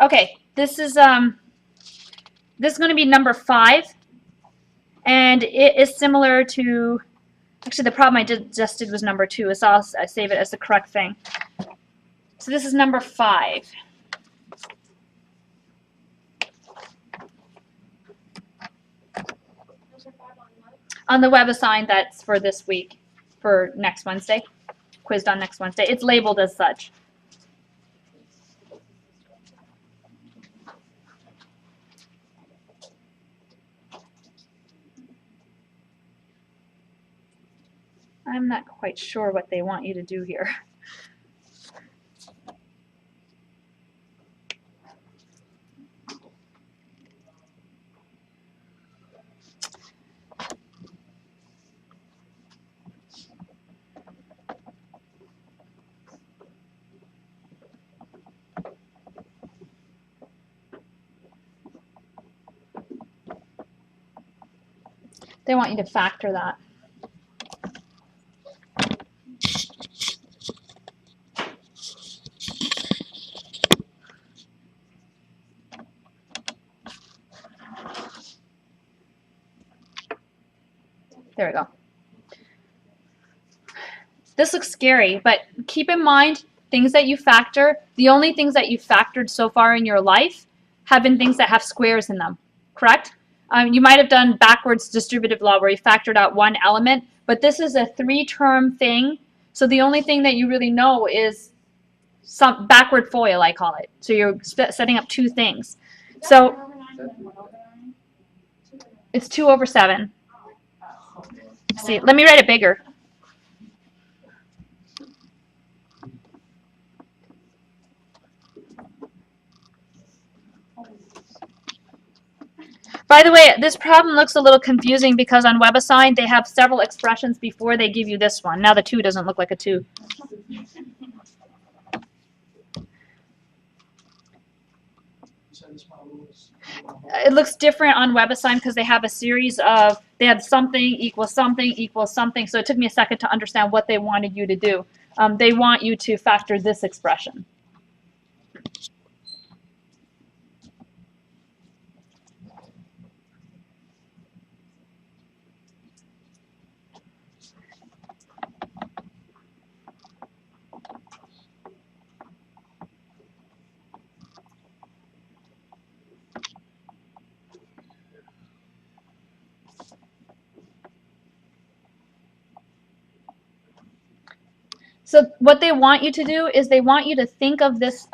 Okay, this is going to be number 5, and it is similar to, actually the problem I just did was number 2, so I save it as the correct thing. So this is number 5. On the Webassign that's for this week, for next Wednesday, quizzed on next Wednesday. It's labeled as such. I'm not quite sure what they want you to do here. They want you to factor that. There we go. This looks scary, but keep in mind things that you factor. The only things that you've factored so far in your life have been things that have squares in them, correct? You might have done backwards distributive law where you factored out one element, but this is a 3-term thing. So the only thing that you really know is some backward FOIL, I call it. So you're setting up 2 things. So it's 2/7. See, let me write it bigger. By the way, this problem looks a little confusing because on Webassign they have several expressions before they give you this one. Now the 2 doesn't look like a 2. It looks different on Webassign because they have a series of, they have something equals something equals something. So it took me a second to understand what they wanted you to do. They want you to factor this expression. So what they want you to do is they want you to think of this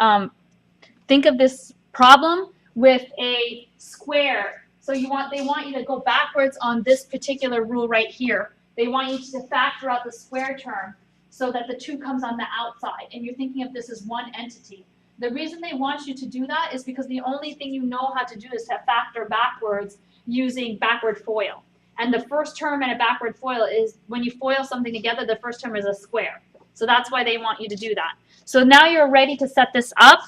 problem with a square. So they want you to go backwards on this particular rule right here. They want you to factor out the square term so that the 2 comes on the outside, and you're thinking of this as one entity. The reason they want you to do that is because the only thing you know how to do is to factor backwards using backward FOIL. And the first term in a backward FOIL is when you FOIL something together, the first term is a square. So that's why they want you to do that. So now you're ready to set this up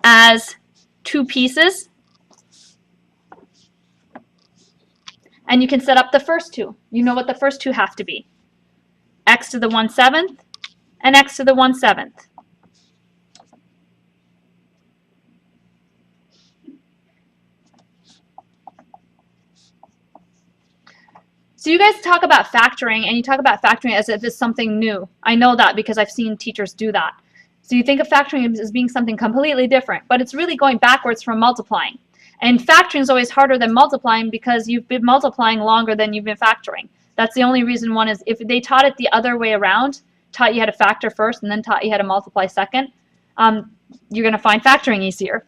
as 2 pieces. And you can set up the first 2. You know what the first 2 have to be. X to the 1/7 and x to the 1/7. So you guys talk about factoring, and you talk about factoring as if it's something new. I know that because I've seen teachers do that. So you think of factoring as being something completely different, but it's really going backwards from multiplying. And factoring is always harder than multiplying because you've been multiplying longer than you've been factoring. That's the only reason one is, if they taught it the other way around, taught you how to factor first and then taught you how to multiply second, you're going to find factoring easier.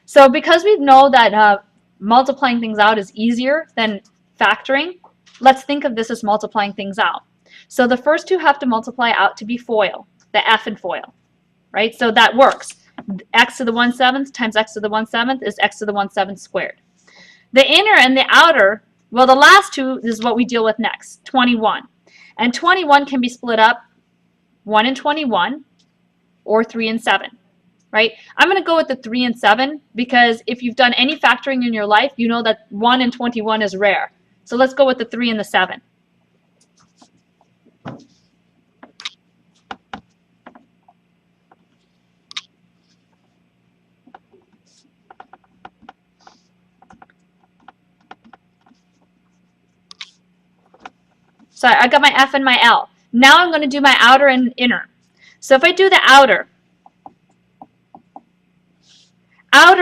So because we know that multiplying things out is easier than factoring, let's think of this as multiplying things out. So the first 2 have to multiply out to be FOIL, the F in FOIL, right? So that works. X to the 1/7 times x to the 1/7 is x to the 1/7 squared. The inner and the outer, well, the last 2 is what we deal with next, 21. And 21 can be split up 1 and 21 or 3 and 7, right? I'm going to go with the 3 and 7 because if you've done any factoring in your life, you know that 1 and 21 is rare. So let's go with the 3 and the 7. So I got my F and my L. Now I'm going to do my outer and inner. So if I do the outer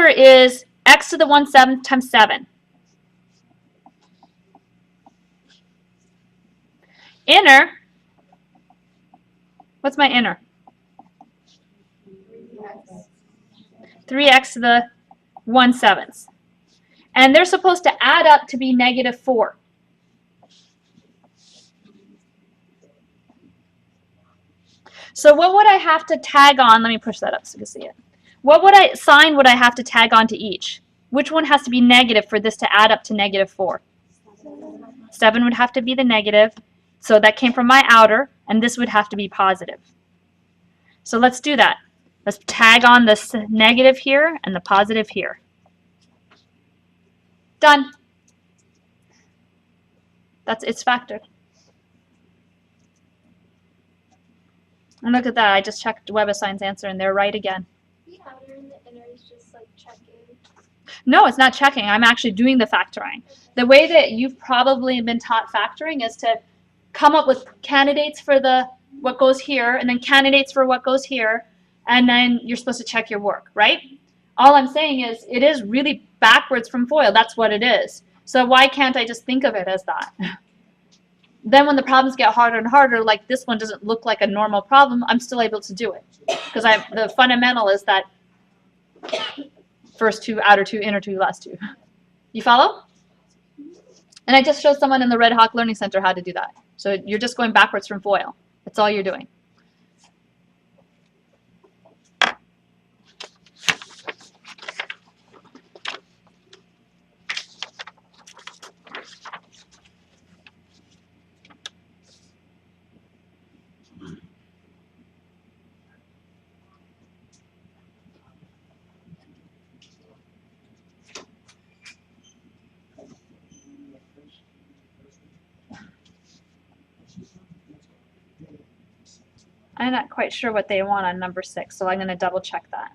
is x to the 1/7 times 7. Inner, what's my inner? 3x to the 1/7. And they're supposed to add up to be -4. So what would I have to tag on? Let me push that up so you can see it. What sign would I have to tag on to each? Which one has to be negative for this to add up to -4? 7 would have to be the negative. So that came from my outer, and this would have to be positive. So let's do that. Let's tag on this negative here and the positive here. Done. That's its factored. And look at that. I just checked Webassign's answer, and they're right again. The outer and the inner is just like checking. No, it's not checking. I'm actually doing the factoring. The way that you've probably been taught factoring is to come up with candidates for what goes here, and then candidates for what goes here, and then you're supposed to check your work, right? All I'm saying is it is really backwards from FOIL. That's what it is. So why can't I just think of it as that? Then when the problems get harder and harder, like this one doesn't look like a normal problem, I'm still able to do it. Because the fundamental is that first two, outer two, inner two, last two. You follow? And I just showed someone in the Red Hawk Learning Center how to do that. So you're just going backwards from FOIL. That's all you're doing. I'm not quite sure what they want on number 6, so I'm going to double check that.